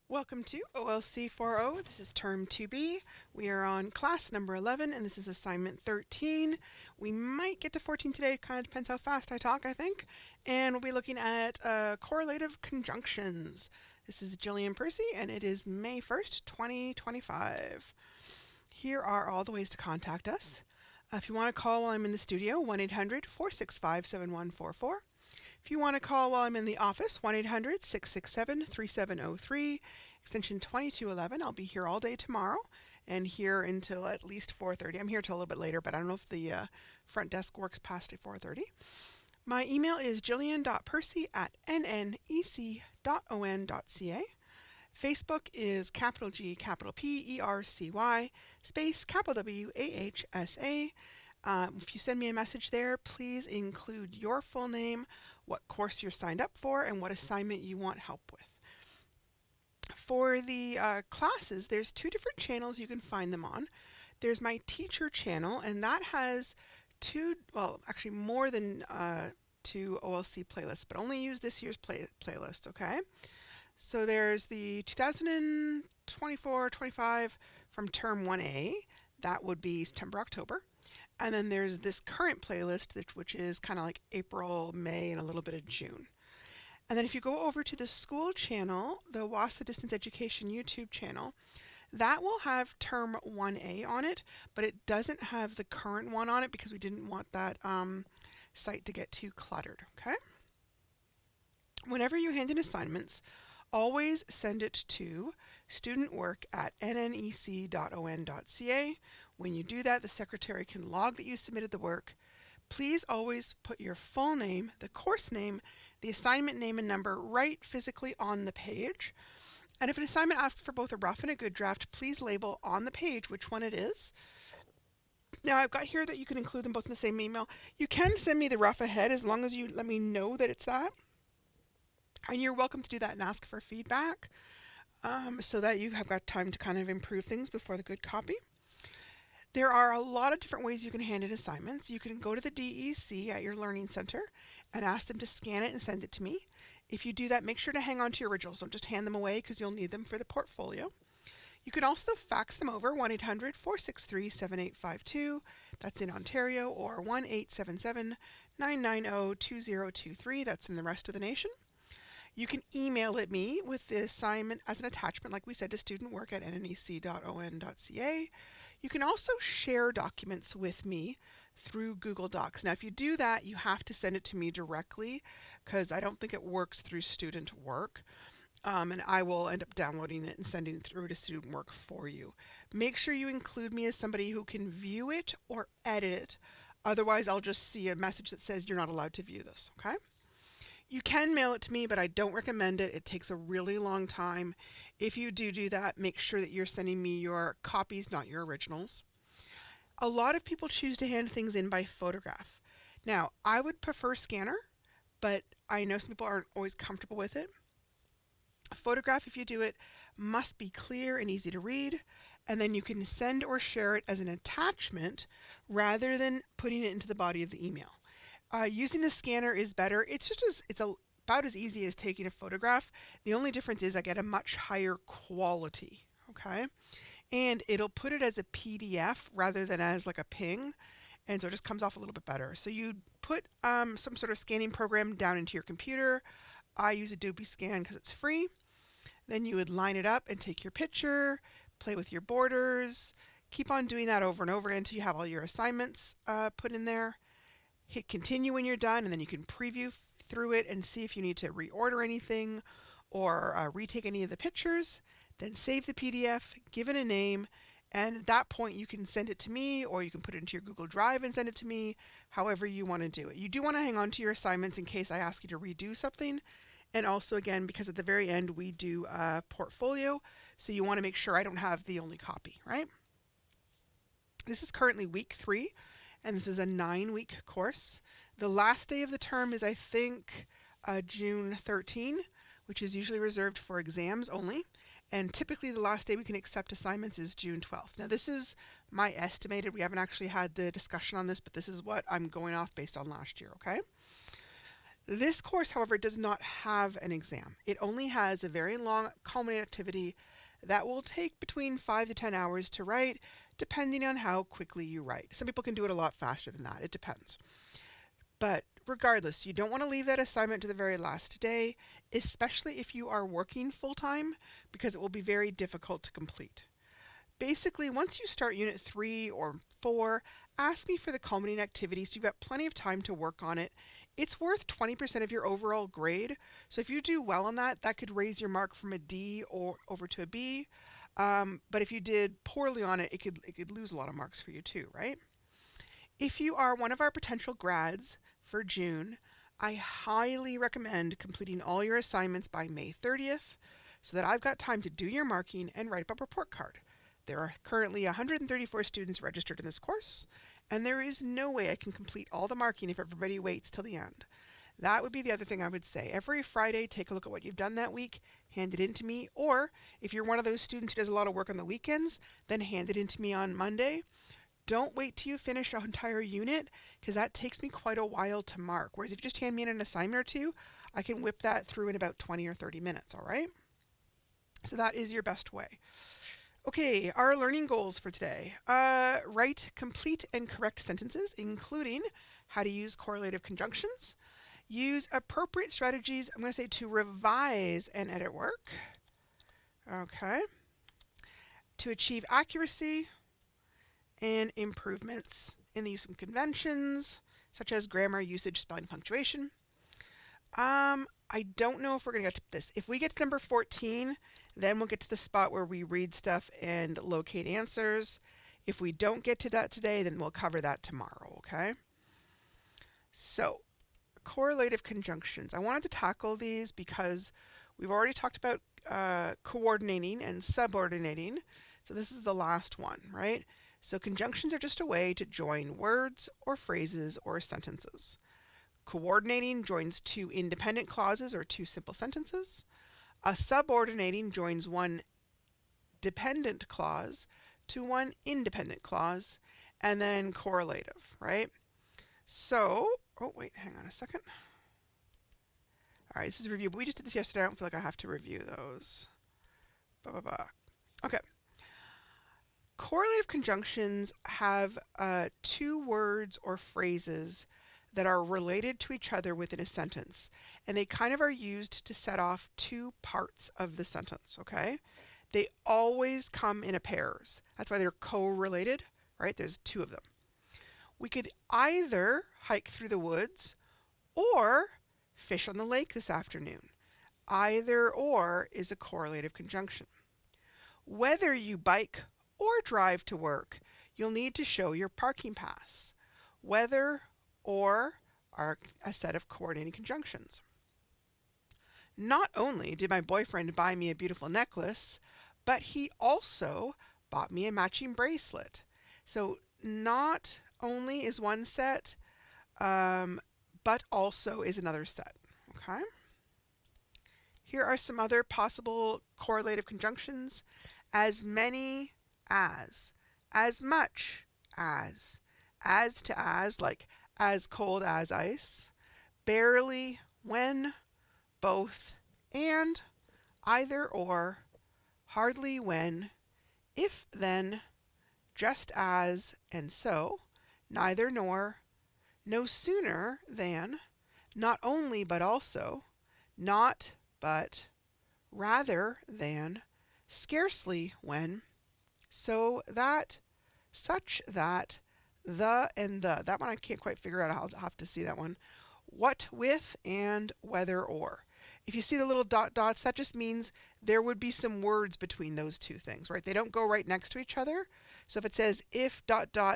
Welcome to OLC4O. This is Term 2B. We are on class number 11, and this is assignment 13. We might get to 14 today. It kind of depends how fast I talk, I think. And we'll be looking at correlative conjunctions. This is Jillian Percy, and it is May 1st, 2025. Here are all the ways to contact us. If you want to call while I'm in the studio, 1-800-465-7144. If you want to call while I'm in the office, 1-800-667-3703, extension 2211. I'll be here all day tomorrow and here until at least 4:30. I'm here till a little bit later, but I don't know if the front desk works past 4:30. My email is jillian.percy@nnec.on.ca. Facebook is capital G, capital P, ERCY, space, capital W, AHSA. If you send me a message there, please include your full name, what course you're signed up for, and what assignment you want help with. For the classes, there's two different channels you can find them on. There's my teacher channel, and that has actually more than two OLC playlists, but only use this year's playlist, okay? So there's the 2024-25 from Term 1A. That would be September, October. And then there's this current playlist, which is kind of like April, May, and a little bit of June. And then if you go over to the school channel, the WASA Distance Education YouTube channel, that will have Term 1A on it, but it doesn't have the current one on it because we didn't want that site to get too cluttered, okay? Whenever you hand in assignments, always send it to studentwork@nnec.on.ca. When you do that, the secretary can log that you submitted the work. Please always put your full name, the course name, the assignment name and number right physically on the page. And if an assignment asks for both a rough and a good draft, please label on the page which one it is. Now, I've got here that you can include them both in the same email. You can send me the rough ahead as long as you let me know that it's that. And you're welcome to do that and ask for feedback so that you have got time to kind of improve things before the good copy. There are a lot of different ways you can hand in assignments. You can go to the DEC at your learning center and ask them to scan it and send it to me. If you do that, make sure to hang on to your originals. Don't just hand them away because you'll need them for the portfolio. You can also fax them over 1-800-463-7852. That's in Ontario, or 1-877-990-2023. That's in the rest of the nation. You can email it me with the assignment as an attachment, like we said, to studentwork@nnec.on.ca. You can also share documents with me through Google Docs. Now, if you do that, you have to send it to me directly because I don't think it works through Student Work. And I will end up downloading it and sending it through to Student Work for you. Make sure you include me as somebody who can view it or edit it. Otherwise, I'll just see a message that says you're not allowed to view this, okay? You can mail it to me, but I don't recommend it. It takes a really long time. If you do that, make sure that you're sending me your copies, not your originals. A lot of people choose to hand things in by photograph. Now, I would prefer scanner, but I know some people aren't always comfortable with it. A photograph, if you do it, must be clear and easy to read, and then you can send or share it as an attachment rather than putting it into the body of the email. Using the scanner is better. It's about as easy as taking a photograph. The only difference is I get a much higher quality, okay? And it'll put it as a PDF rather than as like a ping, and so it just comes off a little bit better. So you put some sort of scanning program down into your computer. I use Adobe Scan because it's free. Then you would line it up and take your picture, play with your borders, keep on doing that over and over again until you have all your assignments put in there. Hit continue when you're done, and then you can preview through it and see if you need to reorder anything or retake any of the pictures. Then save the PDF, give it a name, and at that point you can send it to me, or you can put it into your Google Drive and send it to me, however you want to do it. You do want to hang on to your assignments in case I ask you to redo something. And also, again, because at the very end we do a portfolio, so you want to make sure I don't have the only copy, right? This is currently week 3. And this is a 9-week course. The last day of the term is, I think, June 13, which is usually reserved for exams only. And typically the last day we can accept assignments is June 12th. Now, this is my estimated. We haven't actually had the discussion on this, but this is what I'm going off based on last year, okay? This course, however, does not have an exam. It only has a very long culminating activity that will take between 5 to 10 hours to write, depending on how quickly you write. Some people can do it a lot faster than that. It depends. But regardless, you don't want to leave that assignment to the very last day, especially if you are working full-time, because it will be very difficult to complete. Basically, once you start Unit 3 or 4, ask me for the culminating activity so you've got plenty of time to work on it. It's worth 20% of your overall grade, so if you do well on that, that could raise your mark from a D or over to a B. But if you did poorly on it, it could lose a lot of marks for you too, right? If you are one of our potential grads for June, I highly recommend completing all your assignments by May 30th so that I've got time to do your marking and write up a report card. There are currently 134 students registered in this course, and there is no way I can complete all the marking if everybody waits till the end. That would be the other thing I would say. Every Friday, take a look at what you've done that week, hand it in to me, or if you're one of those students who does a lot of work on the weekends, then hand it in to me on Monday. Don't wait till you finish an entire unit, because that takes me quite a while to mark. Whereas if you just hand me in an assignment or two, I can whip that through in about 20 or 30 minutes, all right? So that is your best way. Okay, our learning goals for today. Write complete and correct sentences, including how to use correlative conjunctions. Use appropriate strategies, I'm going to say, to revise and edit work. Okay. To achieve accuracy and improvements in the use of conventions, such as grammar, usage, spelling, punctuation. I don't know if we're going to get to this. If we get to number 14, then we'll get to the spot where we read stuff and locate answers. If we don't get to that today, then we'll cover that tomorrow, okay? So, correlative conjunctions. I wanted to tackle these because we've already talked about coordinating and subordinating. So this is the last one, right? So conjunctions are just a way to join words or phrases or sentences. Coordinating joins two independent clauses or two simple sentences. A subordinating joins one dependent clause to one independent clause, and then correlative, right? So, oh wait, hang on a second. All right, this is a review, but we just did this yesterday. I don't feel like I have to review those. Okay. Correlative conjunctions have two words or phrases that are related to each other within a sentence, and they kind of are used to set off two parts of the sentence, okay? They always come in pairs. That's why they're co-related, right? There's two of them. We could either hike through the woods or fish on the lake this afternoon. Either or is a correlative conjunction. Whether you bike or drive to work, you'll need to show your parking pass. Whether or are a set of coordinating conjunctions. Not only did my boyfriend buy me a beautiful necklace, but he also bought me a matching bracelet. So not only is one set, but also is another set. Okay? Here are some other possible correlative conjunctions. As many as much as to as, like as cold as ice, barely, when, both, and, either or, hardly when, if then, just as, and so, neither nor, no sooner than, not only but also, not but, rather than, scarcely when, so that, such that, the and the. That one I can't quite figure out. I'll have to see that one. What with and whether or. If you see the little dots, that just means there would be some words between those two things, right? They don't go right next to each other. So if it says if ...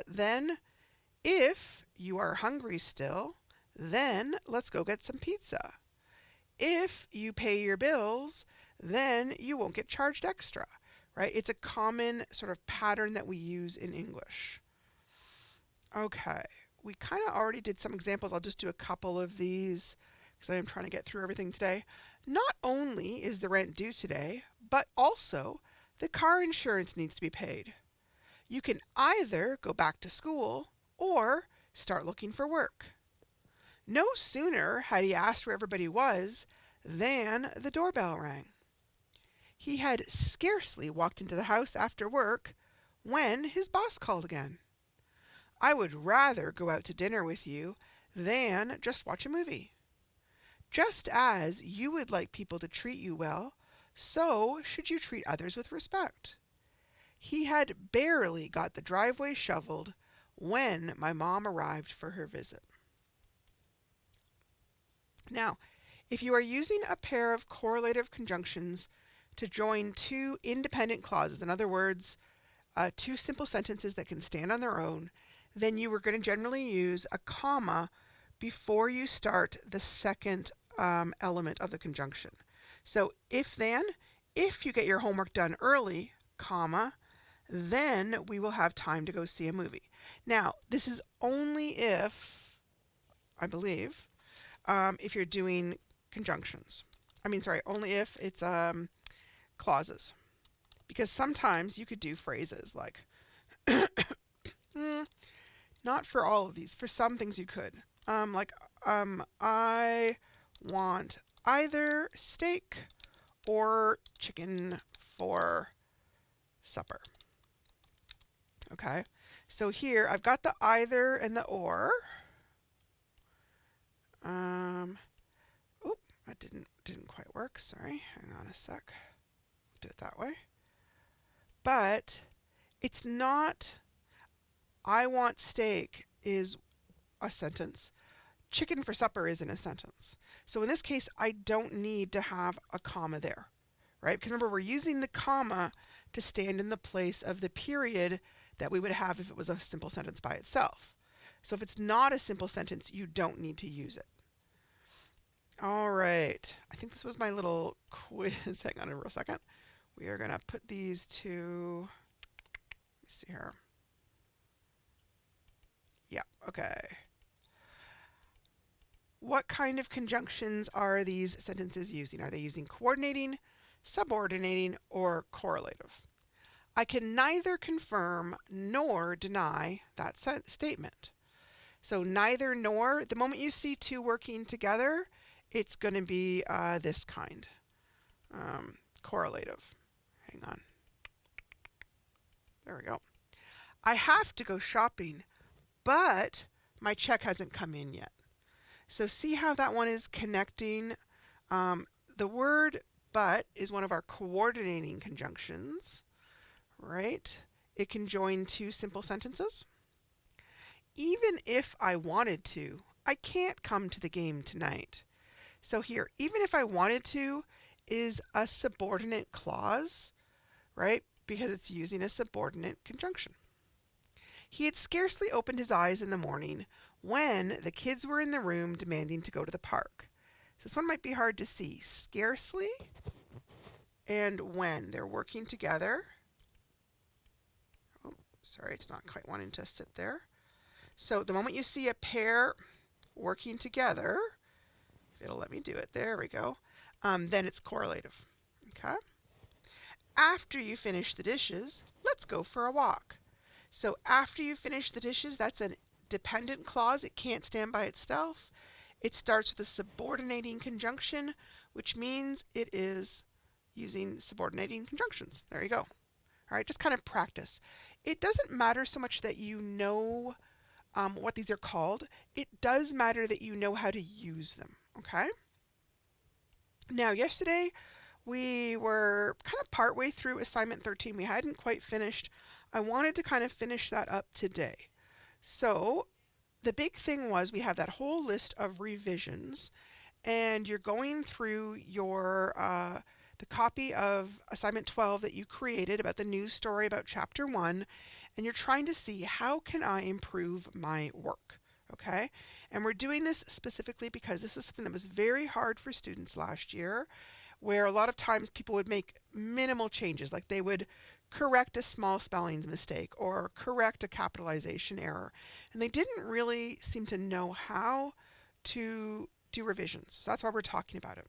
then, if you are hungry still, then let's go get some pizza. If you pay your bills, then you won't get charged extra, right? It's a common sort of pattern that we use in English. Okay, we kind of already did some examples. I'll just do a couple of these because I am trying to get through everything today. Not only is the rent due today, but also the car insurance needs to be paid. You can either go back to school or start looking for work. No sooner had he asked where everybody was than the doorbell rang. He had scarcely walked into the house after work when his boss called again. I would rather go out to dinner with you than just watch a movie. Just as you would like people to treat you well, so should you treat others with respect. He had barely got the driveway shoveled when my mom arrived for her visit. Now, if you are using a pair of correlative conjunctions to join two independent clauses, in other words, two simple sentences that can stand on their own, then you are going to generally use a comma before you start the second element of the conjunction. So if you get your homework done early, comma, then we will have time to go see a movie. Now, this is only if, I believe, if you're doing conjunctions. Only if it's clauses. Because sometimes you could do phrases like, not for all of these. For some things you could. I want either steak or chicken for supper. Okay, so here I've got the either and the or. That didn't quite work. Sorry, hang on a sec. Do it that way. But it's not. I want steak is a sentence. Chicken for supper isn't a sentence. So in this case, I don't need to have a comma there, right? Because remember, we're using the comma to stand in the place of the period that we would have if it was a simple sentence by itself. So if it's not a simple sentence, you don't need to use it. All right. I think this was my little quiz. Hang on a real second. We are going to put these to, let me see here. Yeah, okay. What kind of conjunctions are these sentences using? Are they using coordinating, subordinating, or correlative? I can neither confirm nor deny that statement. So neither nor, the moment you see two working together, it's going to be this kind, correlative. Hang on. There we go. I have to go shopping, but my check hasn't come in yet. So see how that one is connecting. The word but is one of our coordinating conjunctions, right? It can join two simple sentences. Even if I wanted to, I can't come to the game tonight. So here, even if I wanted to is a subordinate clause, right? Because it's using a subordinate conjunction. He had scarcely opened his eyes in the morning when the kids were in the room demanding to go to the park. So this one might be hard to see. Scarcely and when. They're working together. Oh, sorry, it's not quite wanting to sit there. So the moment you see a pair working together, if it'll let me do it, there we go, then it's correlative. Okay? After you finish the dishes, let's go for a walk. So after you finish the dishes, that's a dependent clause. It can't stand by itself. It starts with a subordinating conjunction, which means it is using subordinating conjunctions. There you go. All right, just kind of practice. It doesn't matter so much that you know what these are called. It does matter that you know how to use them, okay? Now, yesterday, we were kind of partway through assignment 13. We hadn't quite finished. I wanted to kind of finish that up today. So the big thing was we have that whole list of revisions, and you're going through your the copy of assignment 12 that you created about the news story about chapter 1, and you're trying to see how can I improve my work, okay? And we're doing this specifically because this is something that was very hard for students last year, where a lot of times people would make minimal changes, like they would correct a small spelling mistake or correct a capitalization error, and they didn't really seem to know how to do revisions. So that's why we're talking about it.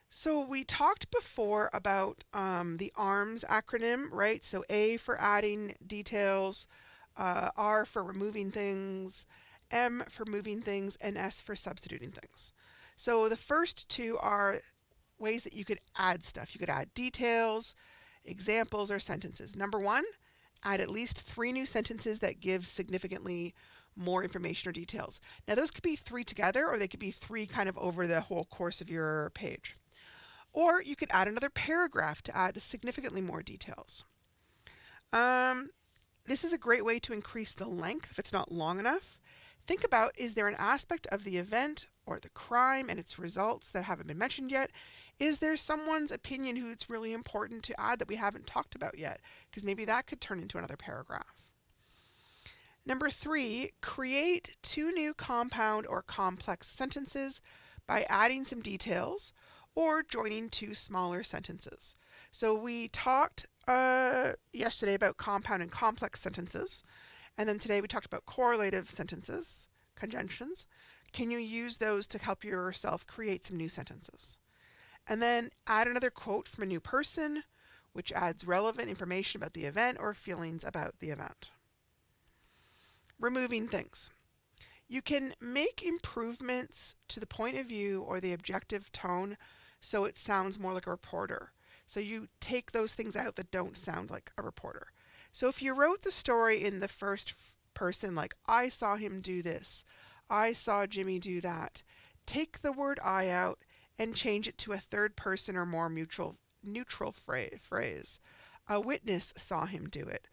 So we talked before about the ARMS acronym, right? So A for adding details, R for removing things, M for moving things, and S for substituting things. So the first two are ways that you could add stuff. You could add details, examples, or sentences. Number one, add at least 3 new sentences that give significantly more information or details. Now, those could be 3 together, or they could be 3 kind of over the whole course of your page. Or you could add another paragraph to add significantly more details. This is a great way to increase the length if it's not long enough. Think about, is there an aspect of the event or the crime and its results that haven't been mentioned yet? Is there someone's opinion who it's really important to add that we haven't talked about yet? Because maybe that could turn into another paragraph. Number 3, create 2 new compound or complex sentences by adding some details or joining 2 smaller sentences. So we talked yesterday about compound and complex sentences. And then today we talked about correlative sentences, conjunctions. Can you use those to help yourself create some new sentences? And then add another quote from a new person, which adds relevant information about the event or feelings about the event. Removing things. You can make improvements to the point of view or the objective tone so it sounds more like a reporter. So you take those things out that don't sound like a reporter. So if you wrote the story in the first person, like, I saw him do this, I saw Jimmy do that, take the word I out and change it to a third person or more neutral phrase. A witness saw him do it.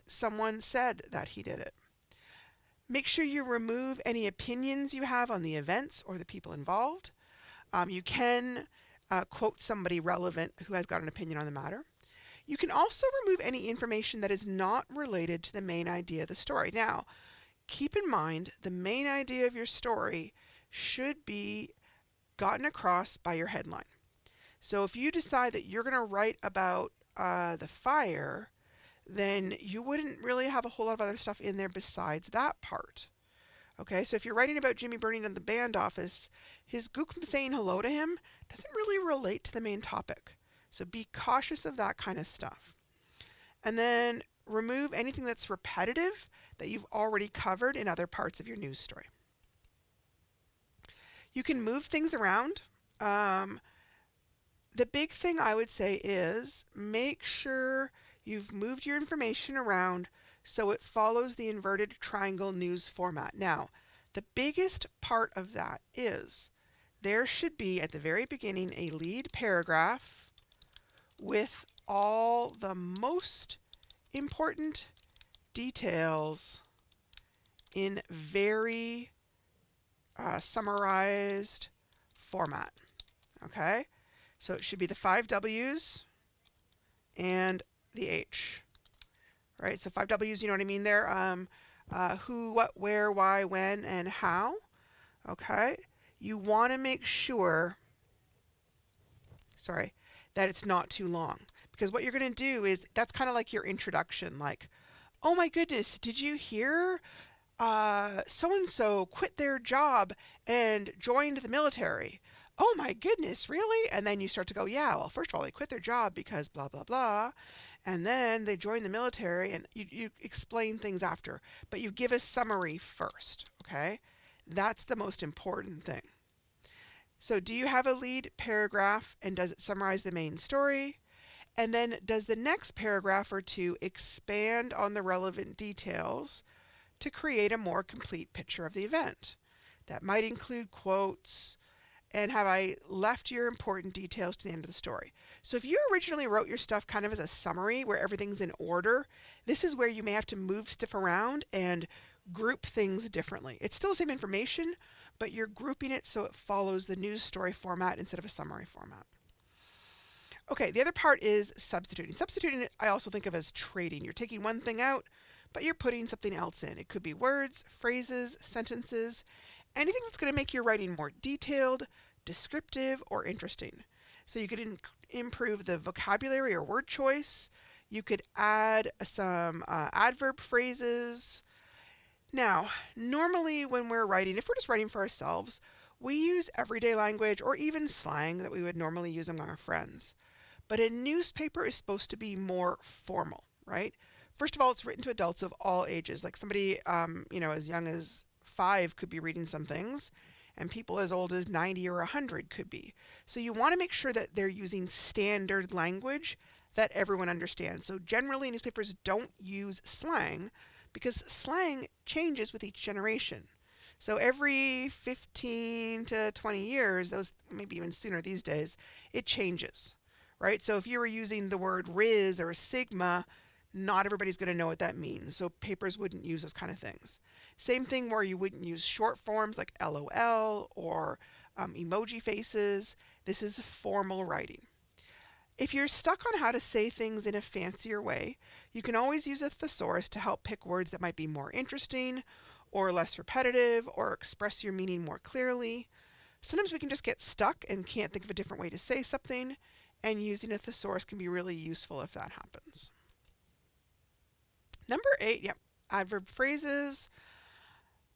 Someone said that he did it. Make sure you remove any opinions you have on the events or the people involved. You can quote somebody relevant who has got an opinion on the matter. You can also remove any information that is not related to the main idea of the story. Now, keep in mind, the main idea of your story should be gotten across by your headline. So if you decide that you're going to write about the fire, then you wouldn't really have a whole lot of other stuff in there besides that part. Okay, so if you're writing about Jimmy burning down the band office, his gook saying hello to him doesn't really relate to the main topic. So be cautious of that kind of stuff. And then remove anything that's repetitive that you've already covered in other parts of your news story. You can move things around. The big thing I would say is make sure you've moved your information around so it follows the inverted triangle news format. Now, the biggest part of that is there should be at the very beginning a lead paragraph with all the most important details in very summarized format. Okay, so it should be the 5 W's and the H. Right, so 5 W's, you know what I mean there? Who, what, where, why, when, and how. Okay, you want to make sure, that it's not too long. Because what you're going to do is, that's kind of like your introduction, like, oh my goodness, did you hear so-and-so quit their job and joined the military? Oh my goodness, really? And then you start to go, yeah, well, first of all, they quit their job because blah, blah, blah. And then they joined the military, and you explain things after. But you give a summary first, okay? That's the most important thing. So do you have a lead paragraph, and does it summarize the main story? And then does the next paragraph or two expand on the relevant details to create a more complete picture of the event? That might include quotes, and have I left your important details to the end of the story? So if you originally wrote your stuff kind of as a summary where everything's in order, this is where you may have to move stuff around and group things differently. It's still the same information, but you're grouping it so it follows the news story format instead of a summary format. Okay, the other part is substituting. Substituting, I also think of as trading. You're taking one thing out, but you're putting something else in. It could be words, phrases, sentences, anything that's going to make your writing more detailed, descriptive, or interesting. So you could improve the vocabulary or word choice. You could add some adverb phrases. Now, normally when we're writing, if we're just writing for ourselves, we use everyday language or even slang that we would normally use among our friends. But a newspaper is supposed to be more formal, right? First of all, it's written to adults of all ages. Like somebody, as young as 5 could be reading some things, and people as old as 90 or 100 could be. So you want to make sure that they're using standard language that everyone understands. So generally, newspapers don't use slang because slang changes with each generation. So every 15 to 20 years, those maybe even sooner these days, it changes, right? So if you were using the word Riz or Sigma, not everybody's going to know what that means. So papers wouldn't use those kind of things. Same thing where you wouldn't use short forms like LOL or emoji faces. This is formal writing. If you're stuck on how to say things in a fancier way, you can always use a thesaurus to help pick words that might be more interesting or less repetitive or express your meaning more clearly. Sometimes we can just get stuck and can't think of a different way to say something, and using a thesaurus can be really useful if that happens. Number 8, adverb phrases.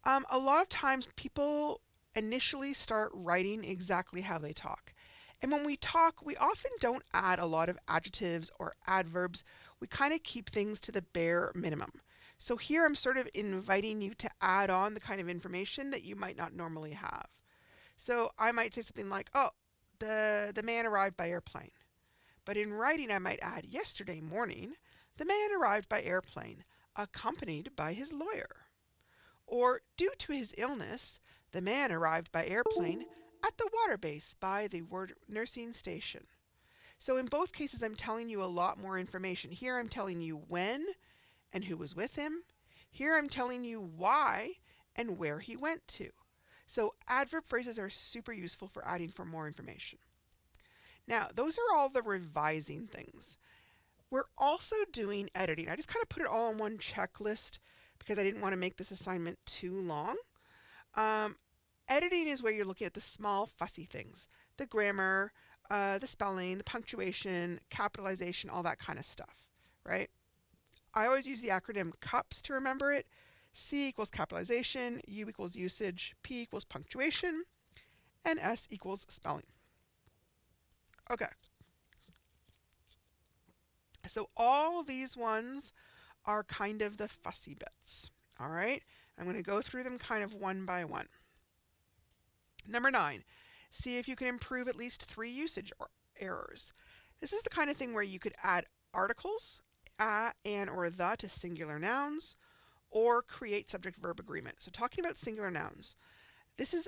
A lot of times people initially start writing exactly how they talk. And when we talk, we often don't add a lot of adjectives or adverbs. We kind of keep things to the bare minimum. So here I'm sort of inviting you to add on the kind of information that you might not normally have. So I might say something like, oh, the man arrived by airplane. But in writing, I might add, yesterday morning, the man arrived by airplane, accompanied by his lawyer. Or, due to his illness, the man arrived by airplane at the water base by the nursing station. So in both cases, I'm telling you a lot more information. Here I'm telling you when and who was with him. Here I'm telling you why and where he went to. So adverb phrases are super useful for adding for more information. Now, those are all the revising things. We're also doing editing. I just kind of put it all in one checklist because I didn't want to make this assignment too long. Editing is where you're looking at the small, fussy things, the grammar, the spelling, the punctuation, capitalization, all that kind of stuff, right? I always use the acronym CUPS to remember it. C equals capitalization, U equals usage, P equals punctuation, and S equals spelling. Okay. So all these ones are kind of the fussy bits. All right. I'm going to go through them kind of one by one. Number 9, see if you can improve at least 3 usage errors. This is the kind of thing where you could add articles, a, an, or the to singular nouns, or create subject-verb agreement. So talking about singular nouns, this is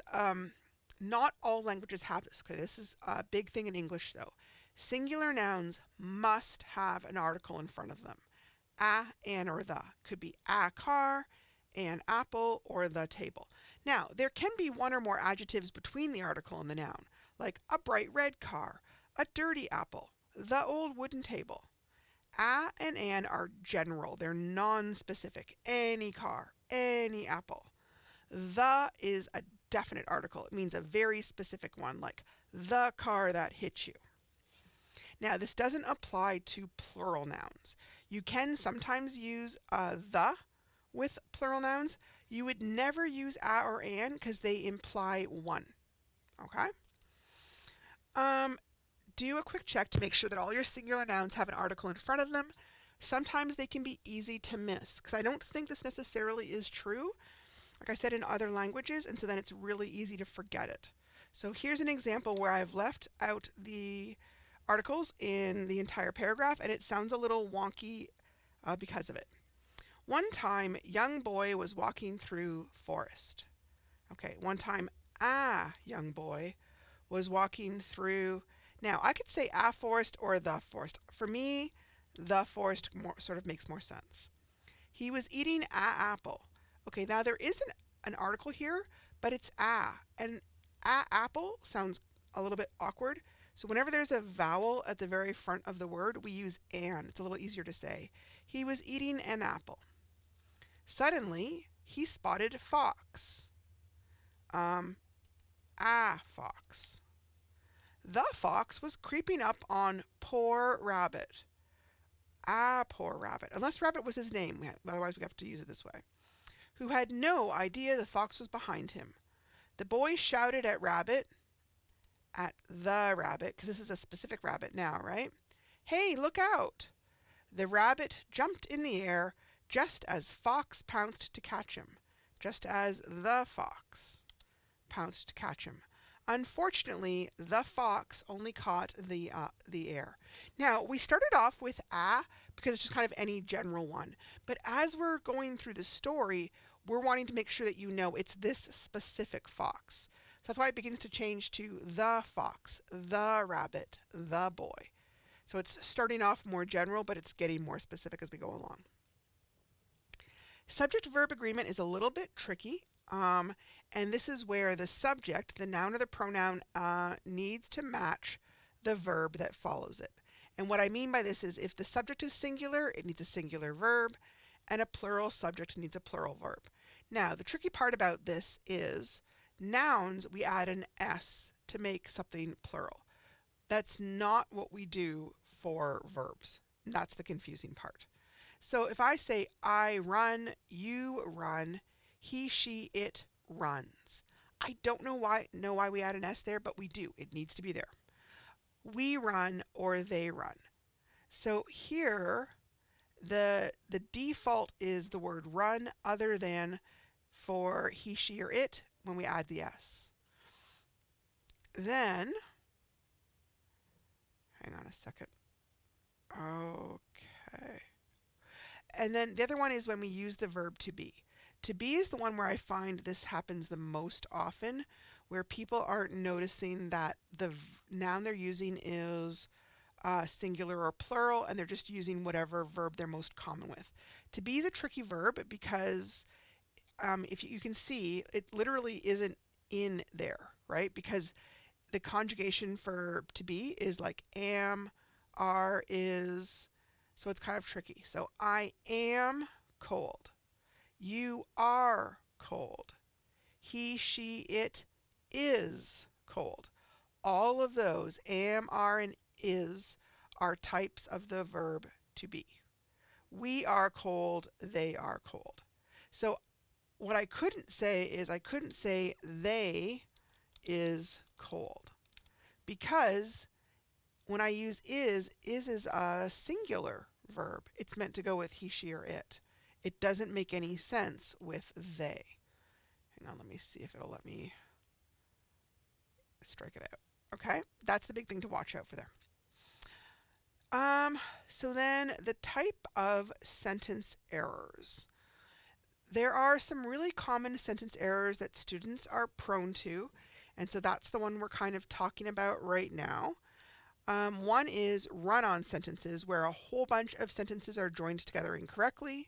not all languages have this. Okay, this is a big thing in English though. Singular nouns must have an article in front of them. A, an, or the could be a car, an apple, or the table. Now, there can be one or more adjectives between the article and the noun, like a bright red car, a dirty apple, the old wooden table. A and an are general. They're non-specific. Any car, any apple. The is a definite article. It means a very specific one, like the car that hit you. Now, this doesn't apply to plural nouns. You can sometimes use the with plural nouns. You would never use a or an because they imply one. Okay? Do a quick check to make sure that all your singular nouns have an article in front of them. Sometimes they can be easy to miss because I don't think this necessarily is true, like I said, in other languages, and so then it's really easy to forget it. So here's an example where I've left out the articles in the entire paragraph, and it sounds a little wonky because of it. One time, young boy was walking through forest. Okay, one time, a young boy was walking through. Now, I could say a forest or the forest. For me, the forest sort of makes more sense. He was eating a apple. Okay, now there is an article here, but it's a. And a apple sounds a little bit awkward. So whenever there's a vowel at the very front of the word, we use an. It's a little easier to say. He was eating an apple. Suddenly, he spotted fox. A fox. The fox was creeping up on poor rabbit. A poor rabbit. Unless rabbit was his name, otherwise we have to use it this way. Who had no idea the fox was behind him. The boy shouted at the rabbit, because this is a specific rabbit now, right? Hey, look out! The rabbit jumped in the air just as Fox pounced to catch him. Just as the fox pounced to catch him. Unfortunately, the fox only caught the air. Now, we started off with a because it's just kind of any general one. But as we're going through the story, we're wanting to make sure that you know it's this specific fox. So that's why it begins to change to the fox, the rabbit, the boy. So it's starting off more general, but it's getting more specific as we go along. Subject-verb agreement is a little bit tricky. And this is where the subject, the noun or the pronoun, needs to match the verb that follows it. And what I mean by this is if the subject is singular, it needs a singular verb, and a plural subject needs a plural verb. Now, the tricky part about this is nouns, we add an S to make something plural. That's not what we do for verbs. That's the confusing part. So if I say I run, you run, he, she, it runs. I don't know why we add an S there, but we do. It needs to be there. We run or they run. So here, the default is the word run other than for he, she, or it when we add the S. Then, hang on a second. Okay. And then the other one is when we use the verb to be. To be is the one where I find this happens the most often, where people aren't noticing that the noun they're using is singular or plural, and they're just using whatever verb they're most common with. To be is a tricky verb because if you can see, it literally isn't in there, right? Because the conjugation for to be is like am, are, is, so it's kind of tricky. So I am cold. You are cold. He, she, it is cold. All of those, am, are, and is, are types of the verb to be. We are cold, they are cold. So what I couldn't say is I couldn't say they is cold. Because when I use is a singular verb. It's meant to go with he, she, or it. It doesn't make any sense with they. Hang on, let me see if it'll let me strike it out. Okay, that's the big thing to watch out for there. So then the type of sentence errors. There are some really common sentence errors that students are prone to, and so that's the one we're kind of talking about right now. One is run-on sentences, where a whole bunch of sentences are joined together incorrectly.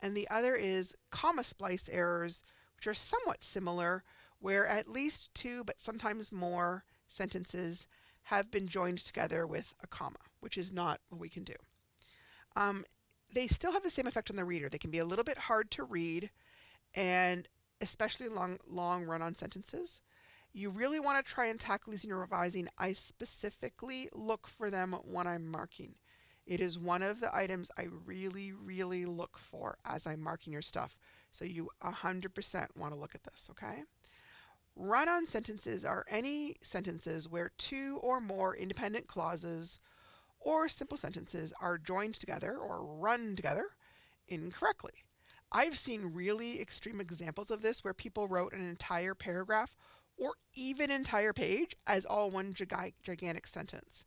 And the other is comma splice errors, which are somewhat similar, where at least two, but sometimes more, sentences have been joined together with a comma, which is not what we can do. They still have the same effect on the reader. They can be a little bit hard to read, and especially long run-on sentences. You really want to try and tackle these in your revising. I specifically look for them when I'm marking. It is one of the items I really, really look for as I'm marking your stuff. So you 100% want to look at this, okay? Run-on sentences are any sentences where two or more independent clauses or simple sentences are joined together or run together incorrectly. I've seen really extreme examples of this where people wrote an entire paragraph or even entire page as all one gigantic sentence.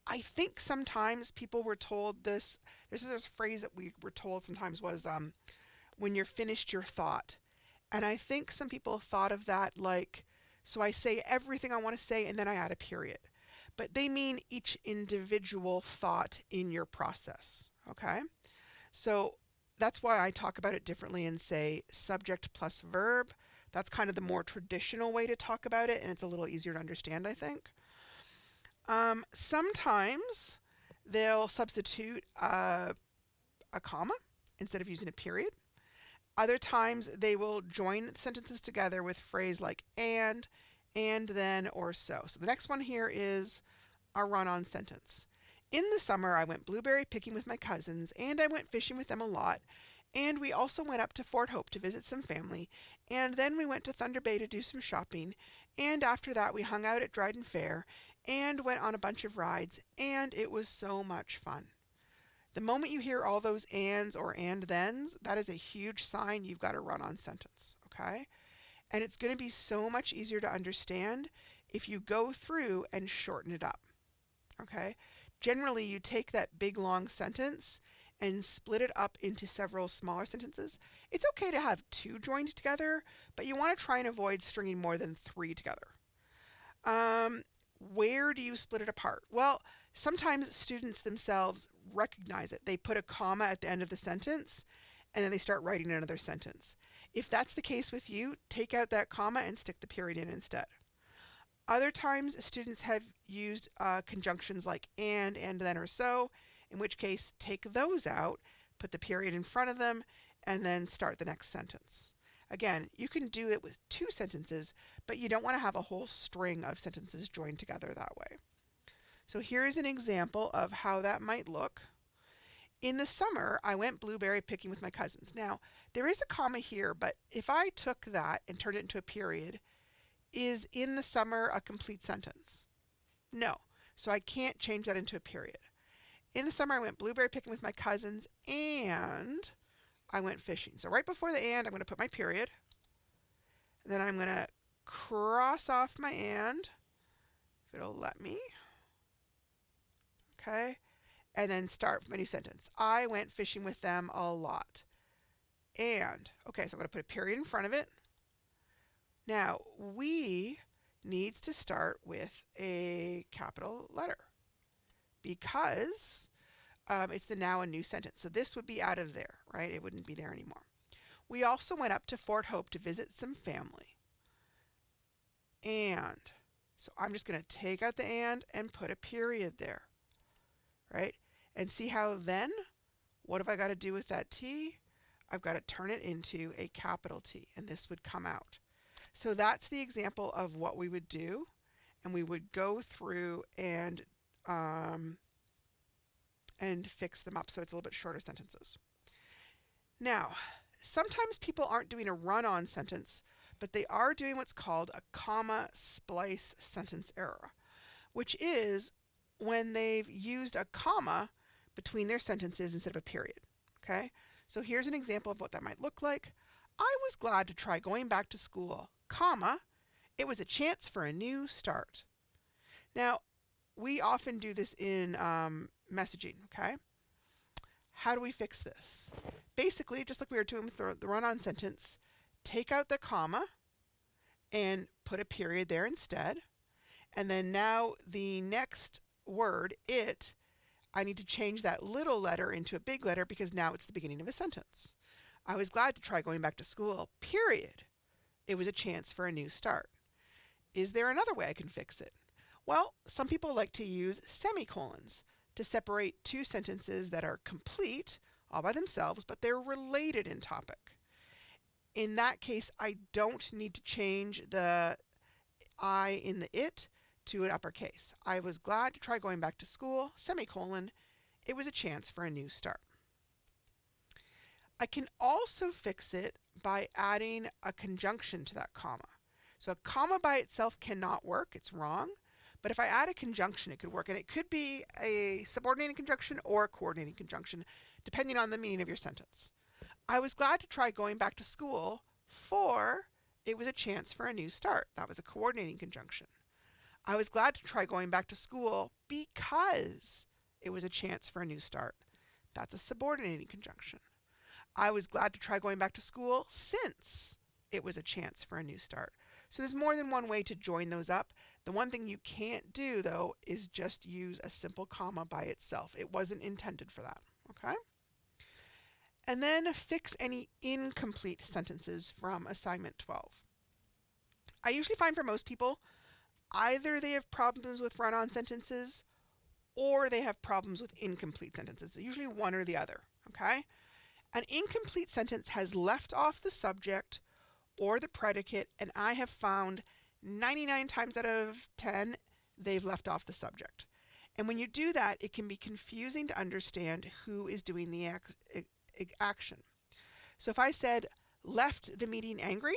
I think sometimes people were told this, there's a phrase that we were told sometimes was when you're finished your thought. And I think some people thought of that like, so I say everything I want to say and then I add a period. But they mean each individual thought in your process, okay? So that's why I talk about it differently and say subject plus verb. That's kind of the more traditional way to talk about it, and it's a little easier to understand, I think. Sometimes they'll substitute a comma instead of using a period. Other times they will join sentences together with phrase like and then, or so. So the next one here is a run-on sentence. In the summer, I went blueberry picking with my cousins, and I went fishing with them a lot. And we also went up to Fort Hope to visit some family, and then we went to Thunder Bay to do some shopping, and after that we hung out at Dryden Fair, and went on a bunch of rides, and it was so much fun. The moment you hear all those ands or and thens, that is a huge sign you've got a run-on sentence, okay? And it's going to be so much easier to understand if you go through and shorten it up, okay? Generally, you take that big long sentence and split it up into several smaller sentences. It's okay to have two joined together, but you want to try and avoid stringing more than three together. Where do you split it apart? Well, sometimes students themselves recognize it. They put a comma at the end of the sentence, and then they start writing another sentence. If that's the case with you, take out that comma and stick the period in instead. Other times, students have used conjunctions like and then, or so, in which case take those out, put the period in front of them, and then start the next sentence. Again, you can do it with two sentences, but you don't want to have a whole string of sentences joined together that way. So here's an example of how that might look. In the summer, I went blueberry picking with my cousins. Now, there is a comma here, but if I took that and turned it into a period, is in the summer a complete sentence? No. So I can't change that into a period. In the summer, I went blueberry picking with my cousins and I went fishing. So right before the and, I'm going to put my period. Then I'm going to cross off my and, if it'll let me. Okay. And then start my new sentence. I went fishing with them a lot. And, okay, so I'm going to put a period in front of it. Now, we needs to start with a capital letter because it's the now a new sentence. So this would be out of there, right? It wouldn't be there anymore. We also went up to Fort Hope to visit some family. And, so I'm just going to take out the and put a period there, right? And see how then, what have I got to do with that T? I've got to turn it into a capital T, and this would come out. So that's the example of what we would do, and we would go through and fix them up so it's a little bit shorter sentences. Now, sometimes people aren't doing a run-on sentence, but they are doing what's called a comma splice sentence error, which is when they've used a comma between their sentences instead of a period. Okay? So here's an example of what that might look like. I was glad to try going back to school, comma, it was a chance for a new start. Now, we often do this in messaging, okay? How do we fix this? Basically, just like we were doing with the run-on sentence, take out the comma and put a period there instead. And then now the next word, it, I need to change that little letter into a big letter because now it's the beginning of a sentence. I was glad to try going back to school, period. It was a chance for a new start. Is there another way I can fix it? Well, some people like to use semicolons to separate two sentences that are complete all by themselves, but they're related in topic. In that case, I don't need to change the I in the it to an uppercase. I was glad to try going back to school, semicolon, it was a chance for a new start. I can also fix it by adding a conjunction to that comma. So a comma by itself cannot work, it's wrong. But if I add a conjunction, it could work. And it could be a subordinating conjunction or a coordinating conjunction, depending on the meaning of your sentence. I was glad to try going back to school, for it was a chance for a new start. That was a coordinating conjunction. I was glad to try going back to school because it was a chance for a new start. That's a subordinating conjunction. I was glad to try going back to school since it was a chance for a new start. So there's more than one way to join those up. The one thing you can't do, though, is just use a simple comma by itself. It wasn't intended for that, okay? And then fix any incomplete sentences from assignment 12. I usually find for most people, either they have problems with run-on sentences or they have problems with incomplete sentences. Usually one or the other, okay? An incomplete sentence has left off the subject or the predicate, and I have found 99 times out of 10, they've left off the subject. And when you do that, it can be confusing to understand who is doing the action. So if I said, left the meeting angry,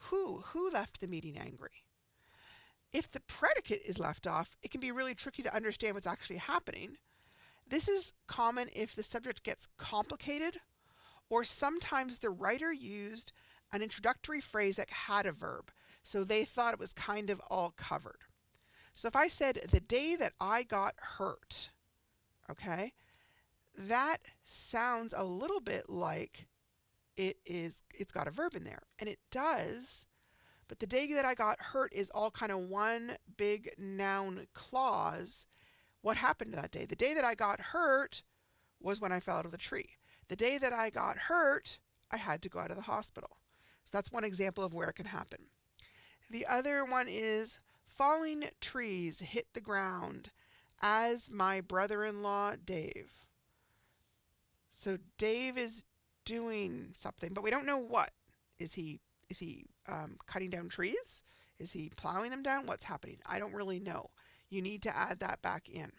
who left the meeting angry? If the predicate is left off, it can be really tricky to understand what's actually happening. This is common if the subject gets complicated, or sometimes the writer used an introductory phrase that had a verb, so they thought it was kind of all covered. So if I said, the day that I got hurt, okay, that sounds a little bit like it's got a verb in there, and it does, but the day that I got hurt is all kind of one big noun clause. What happened to that day? The day that I got hurt was when I fell out of the tree. The day that I got hurt, I had to go out of the hospital. So that's one example of where it can happen. The other one is falling trees hit the ground as my brother-in-law Dave. So Dave is doing something, but we don't know what. Is he cutting down trees? Is he plowing them down? What's happening? I don't really know. You need to add that back in.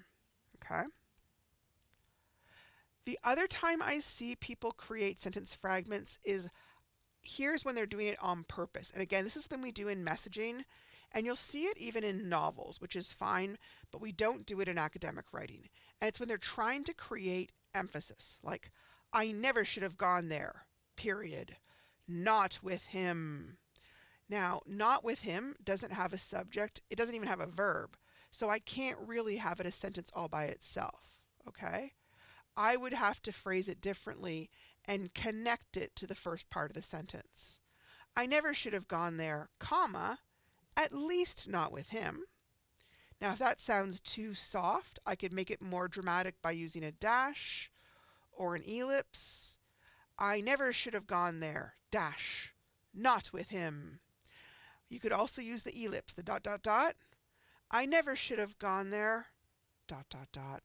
Okay? The other time I see people create sentence fragments is here's when they're doing it on purpose. And again, this is something we do in messaging, and you'll see it even in novels, which is fine, but we don't do it in academic writing. And it's when they're trying to create emphasis, like, I never should have gone there, period. Not with him. Now, not with him doesn't have a subject. It doesn't even have a verb. So I can't really have it a sentence all by itself, okay? I would have to phrase it differently and connect it to the first part of the sentence. I never should have gone there, comma, at least not with him. Now, if that sounds too soft, I could make it more dramatic by using a dash or an ellipse. I never should have gone there, dash, not with him. You could also use the ellipse, the dot, dot, dot. I never should have gone there, dot, dot, dot,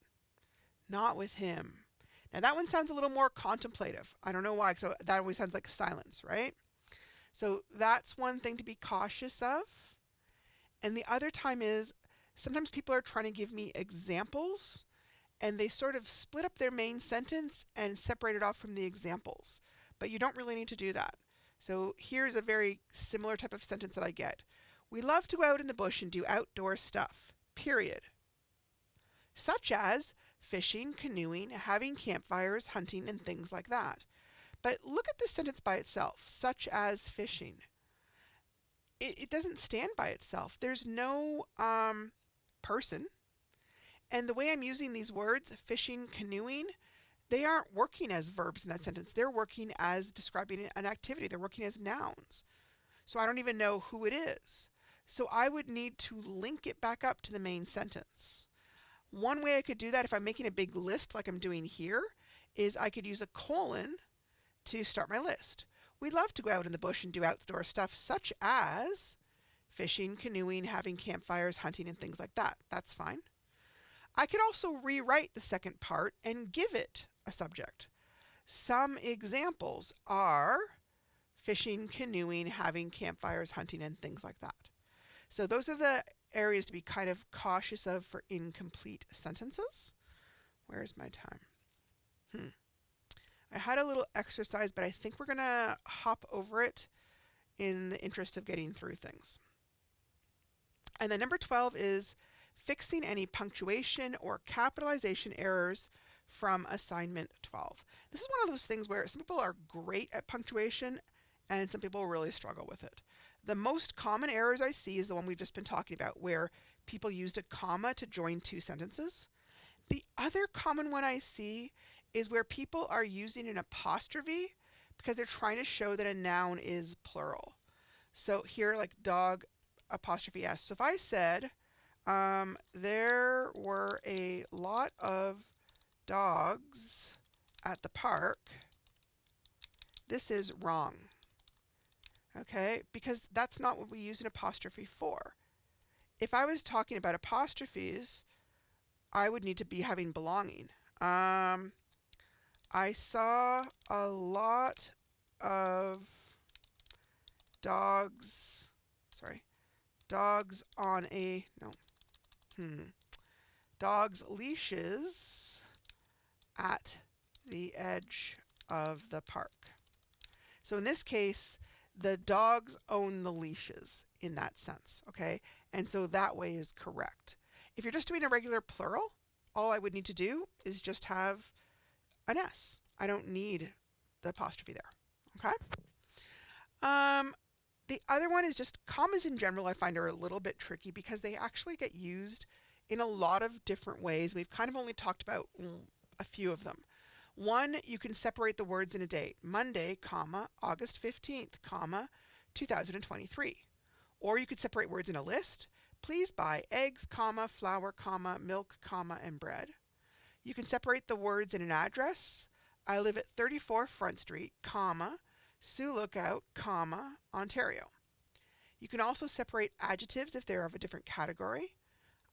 not with him. Now that one sounds a little more contemplative. I don't know why, so that always sounds like silence, right? So that's one thing to be cautious of. And the other time is sometimes people are trying to give me examples, and they sort of split up their main sentence and separate it off from the examples. But you don't really need to do that. So here's a very similar type of sentence that I get. We love to go out in the bush and do outdoor stuff, period. Such as fishing, canoeing, having campfires, hunting, and things like that. But look at this sentence by itself, such as fishing. It doesn't stand by itself. There's no person. And the way I'm using these words, fishing, canoeing, they aren't working as verbs in that sentence. They're working as describing an activity. They're working as nouns. So I don't even know who it is. So I would need to link it back up to the main sentence. One way I could do that if I'm making a big list like I'm doing here is I could use a colon to start my list. We love to go out in the bush and do outdoor stuff such as fishing, canoeing, having campfires, hunting, and things like that. That's fine. I could also rewrite the second part and give it a subject. Some examples are fishing, canoeing, having campfires, hunting, and things like that. So those are the areas to be kind of cautious of for incomplete sentences. Where's my time? I had a little exercise, but I think we're going to hop over it in the interest of getting through things. And then number 12 is fixing any punctuation or capitalization errors from assignment 12. This is one of those things where some people are great at punctuation and some people really struggle with it. The most common errors I see is the one we've just been talking about, where people used a comma to join two sentences. The other common one I see is where people are using an apostrophe because they're trying to show that a noun is plural. So here, like dog apostrophe S. So if I said, there were a lot of dogs at the park, this is wrong. Okay, because that's not what we use an apostrophe for. If I was talking about apostrophes, I would need to be having belonging. I saw a lot of dogs on dogs leashes at the edge of the park. So in this case, the dogs own the leashes in that sense, okay? And so that way is correct. If you're just doing a regular plural, all I would need to do is just have an S. I don't need the apostrophe there. Okay? Um, the other one is just commas in general, I find are a little bit tricky because they actually get used in a lot of different ways. We've kind of only talked about a few of them. One, you can separate the words in a date. Monday, comma, August 15th, comma, 2023. Or you could separate words in a list. Please buy eggs, comma, flour, comma, milk, comma, and bread. You can separate the words in an address. I live at 34 Front Street, comma, Sioux Lookout, comma, Ontario. You can also separate adjectives if they're of a different category.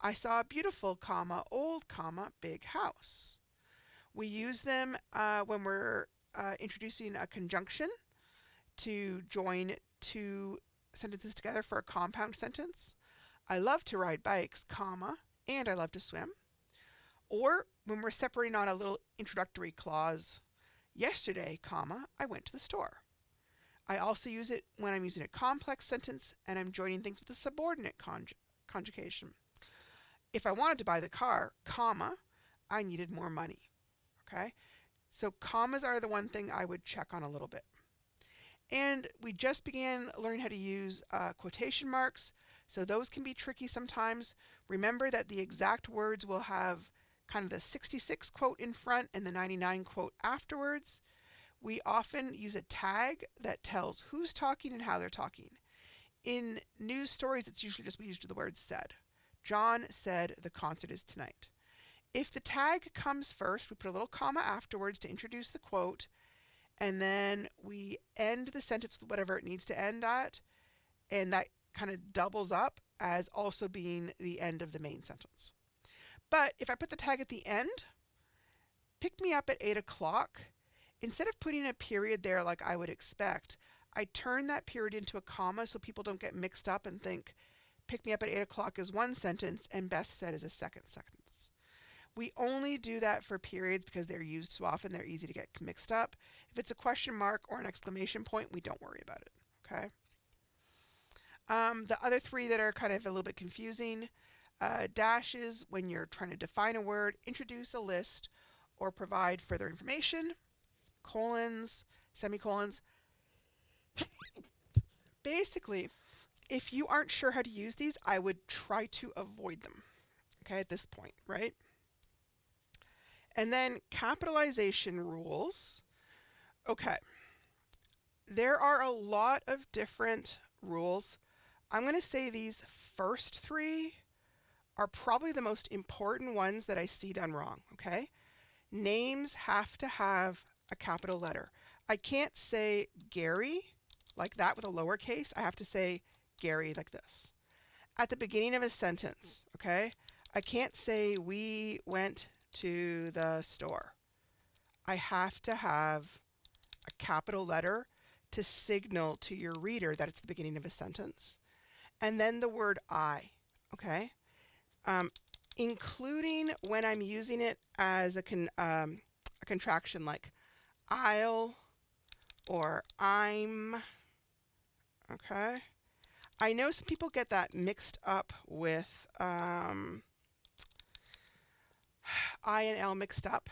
I saw a beautiful, comma, old, comma, big house. We use them when we're introducing a conjunction to join two sentences together for a compound sentence. I love to ride bikes, comma, and I love to swim. Or when we're separating on a little introductory clause, yesterday, comma, I went to the store. I also use it when I'm using a complex sentence and I'm joining things with a subordinate conjugation. If I wanted to buy the car, comma, I needed more money. Okay? So commas are the one thing I would check on a little bit. And we just began learning how to use quotation marks, so those can be tricky sometimes. Remember that the exact words will have kind of the 66 quote in front and the 99 quote afterwards. We often use a tag that tells who's talking and how they're talking. In news stories, it's usually just we use the word said. John said the concert is tonight. If the tag comes first, we put a little comma afterwards to introduce the quote, and then we end the sentence with whatever it needs to end at, and that kind of doubles up as also being the end of the main sentence. But if I put the tag at the end, pick me up at 8 o'clock, instead of putting a period there like I would expect, I turn that period into a comma so people don't get mixed up and think pick me up at 8 o'clock is one sentence and Beth said is a second sentence. We only do that for periods because they're used so often they're easy to get mixed up. If it's a question mark or an exclamation point, we don't worry about it. Okay. The other three that are kind of a little bit confusing, dashes when you're trying to define a word, introduce a list, or provide further information, colons, semicolons. Basically, if you aren't sure how to use these, I would try to avoid them, okay, at this point, right? And then capitalization rules. Okay, there are a lot of different rules. I'm going to say these first three are probably the most important ones that I see done wrong, okay? Names have to have a capital letter. I can't say Gary like that with a lowercase. I have to say Gary like this. At the beginning of a sentence, okay? I can't say we went to the store. I have to have a capital letter to signal to your reader that it's the beginning of a sentence. And then the word I, okay? Including when I'm using it as a contraction like I'll or I'm, okay? I know some people get that mixed up with I and L mixed up.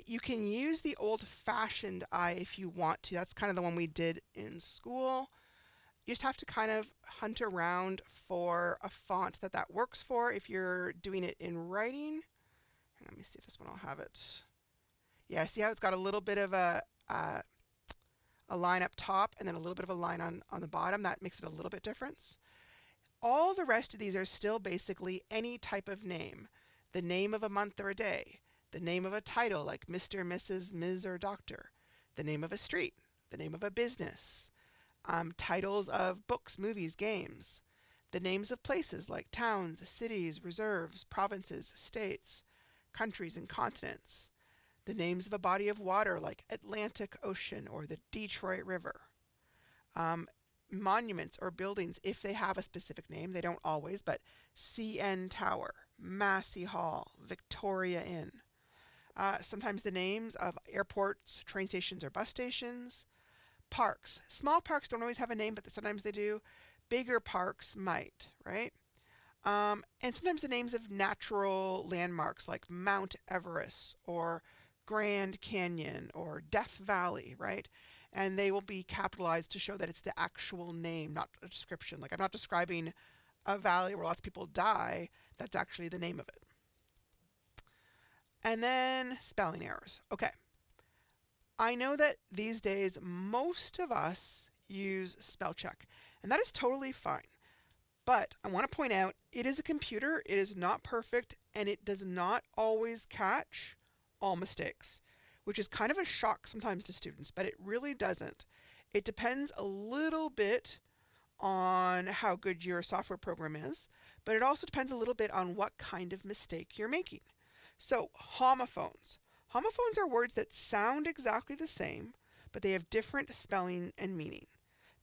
You can use the old-fashioned I if you want to. That's kind of the one we did in school. You just have to kind of hunt around for a font that works for if you're doing it in writing. Let me see if this one will have it. Yeah, see how it's got a little bit of a line up top and then a little bit of a line on the bottom. That makes it a little bit different. All the rest of these are still basically any type of name. The name of a month or a day. The name of a title like Mr., Mrs., Ms., or Doctor. The name of a street. The name of a business. Titles of books, movies, games. The names of places like towns, cities, reserves, provinces, states, countries, and continents. The names of a body of water like Atlantic Ocean or the Detroit River. Monuments or buildings, if they have a specific name, they don't always, but CN Tower, Massey Hall, Victoria Inn. Sometimes the names of airports, train stations, or bus stations. Parks. Small parks don't always have a name, but sometimes they do. Bigger parks might, right? And sometimes the names of natural landmarks like Mount Everest or Grand Canyon or Death Valley, right? And they will be capitalized to show that it's the actual name, not a description. Like I'm not describing a valley where lots of people die. That's actually the name of it. And then spelling errors. Okay. I know that these days most of us use spell check, and that is totally fine. But I want to point out it is a computer, it is not perfect, and it does not always catch all mistakes, which is kind of a shock sometimes to students, but it really doesn't. It depends a little bit on how good your software program is, but it also depends a little bit on what kind of mistake you're making. So, homophones. Homophones are words that sound exactly the same, but they have different spelling and meaning.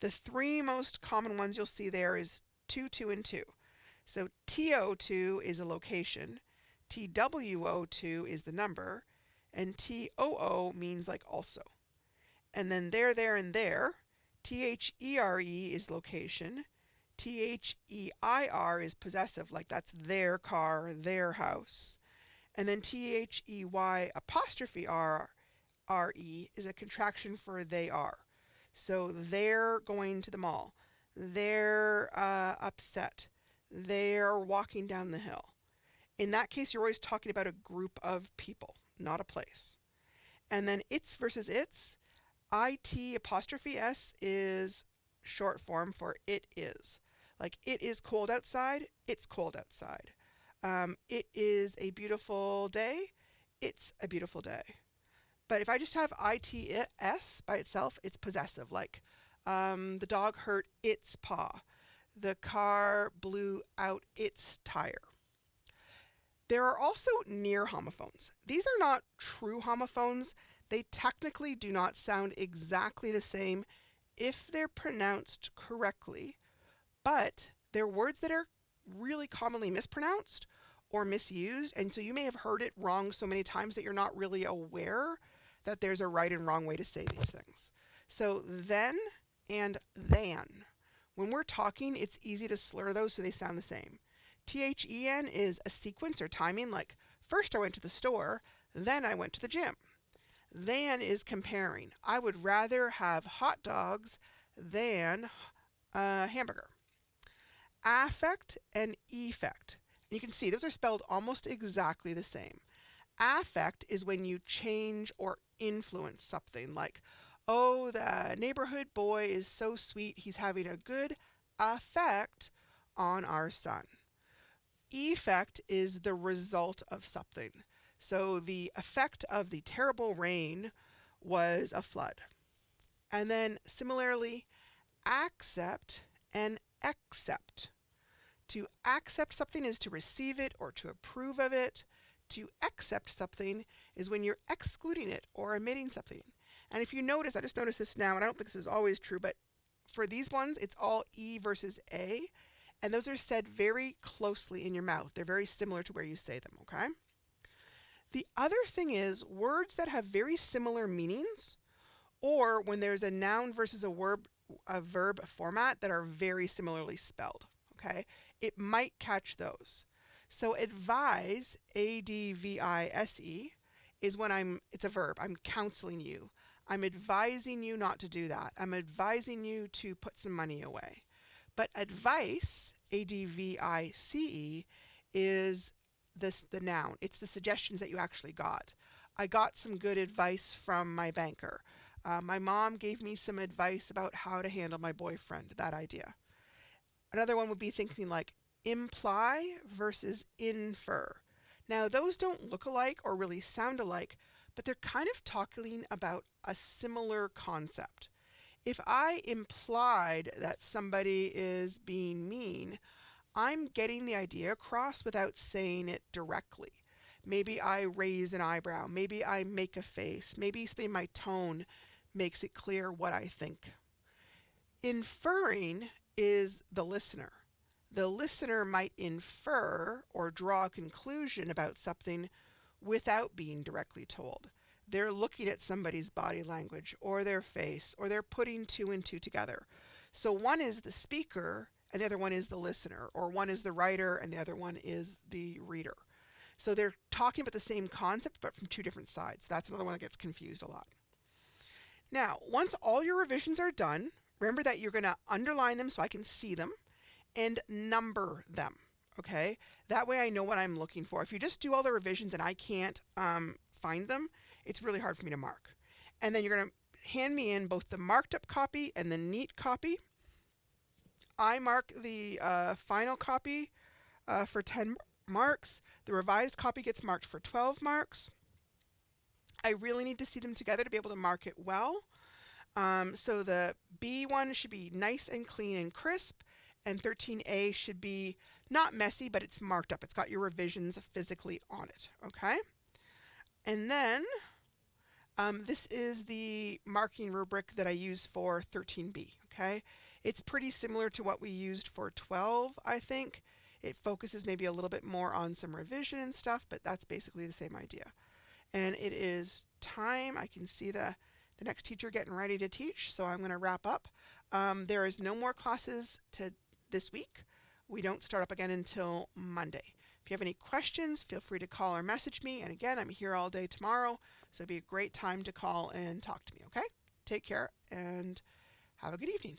The three most common ones you'll see there is 2, 2, and 2. So TO2 is a location, TWO2 is the number, and TOO means like also. And then there, and there, THERE is location, THEIR is possessive, like that's their car, their house. And then THEY apostrophe RE is a contraction for they are. So they're going to the mall. They're upset. They're walking down the hill. In that case, you're always talking about a group of people, not a place. And then it's versus its. IT apostrophe S is short form for it is. Like it is cold outside, it's cold outside. It is a beautiful day, it's a beautiful day. But if I just have ITS by itself, it's possessive. Like the dog hurt its paw. The car blew out its tire. There are also near homophones. These are not true homophones. They technically do not sound exactly the same if they're pronounced correctly, but they're words that are really commonly mispronounced or misused, and so you may have heard it wrong so many times that you're not really aware that there's a right and wrong way to say these things. So then and than. When we're talking, it's easy to slur those so they sound the same. THEN is a sequence or timing, like first I went to the store, then I went to the gym. Than is comparing. I would rather have hot dogs than a hamburger. Affect and effect. You can see those are spelled almost exactly the same. Affect is when you change or influence something, like, oh, the neighborhood boy is so sweet, he's having a good effect on our son. Effect is the result of something. So the effect of the terrible rain was a flood. And then similarly, accept and accept. To accept something is to receive it or to approve of it. To accept something is when you're excluding it or omitting something. And if you notice, I just noticed this now, and I don't think this is always true, but for these ones, it's all E versus A, and those are said very closely in your mouth. They're very similar to where you say them, okay? The other thing is words that have very similar meanings, or when there's a noun versus a verb format that are very similarly spelled, okay? It might catch those. So advise, ADVISE, is when it's a verb. I'm counseling you. I'm advising you not to do that. I'm advising you to put some money away. But advice, ADVICE, is the noun. It's the suggestions that you actually got. I got some good advice from my banker. My mom gave me some advice about how to handle my boyfriend, that idea. Another one would be thinking like imply versus infer. Now, those don't look alike or really sound alike, but they're kind of talking about a similar concept. If I implied that somebody is being mean, I'm getting the idea across without saying it directly. Maybe I raise an eyebrow. Maybe I make a face. Maybe something in my tone makes it clear what I think. Inferring is the listener. The listener might infer or draw a conclusion about something without being directly told. They're looking at somebody's body language or their face, or they're putting two and two together. So one is the speaker and the other one is the listener, or one is the writer and the other one is the reader. So they're talking about the same concept but from two different sides. That's another one that gets confused a lot. Now, once all your revisions are done, remember that you're going to underline them so I can see them and number them. Okay? That way I know what I'm looking for. If you just do all the revisions and I can't find them, it's really hard for me to mark. And then you're going to hand me in both the marked up copy and the neat copy. I mark the final copy for 10 marks. The revised copy gets marked for 12 marks. I really need to see them together to be able to mark it well. So the B one should be nice and clean and crisp, and 13A should be not messy, but it's marked up. It's got your revisions physically on it, okay? And then this is the marking rubric that I use for 13B, okay? It's pretty similar to what we used for 12, I think. It focuses maybe a little bit more on some revision and stuff, but that's basically the same idea. And it is time. I can see the next teacher getting ready to teach, so I'm going to wrap up. There is no more classes this week. We don't start up again until Monday. If you have any questions, feel free to call or message me. And again, I'm here all day tomorrow, so it'd be a great time to call and talk to me, okay? Take care and have a good evening.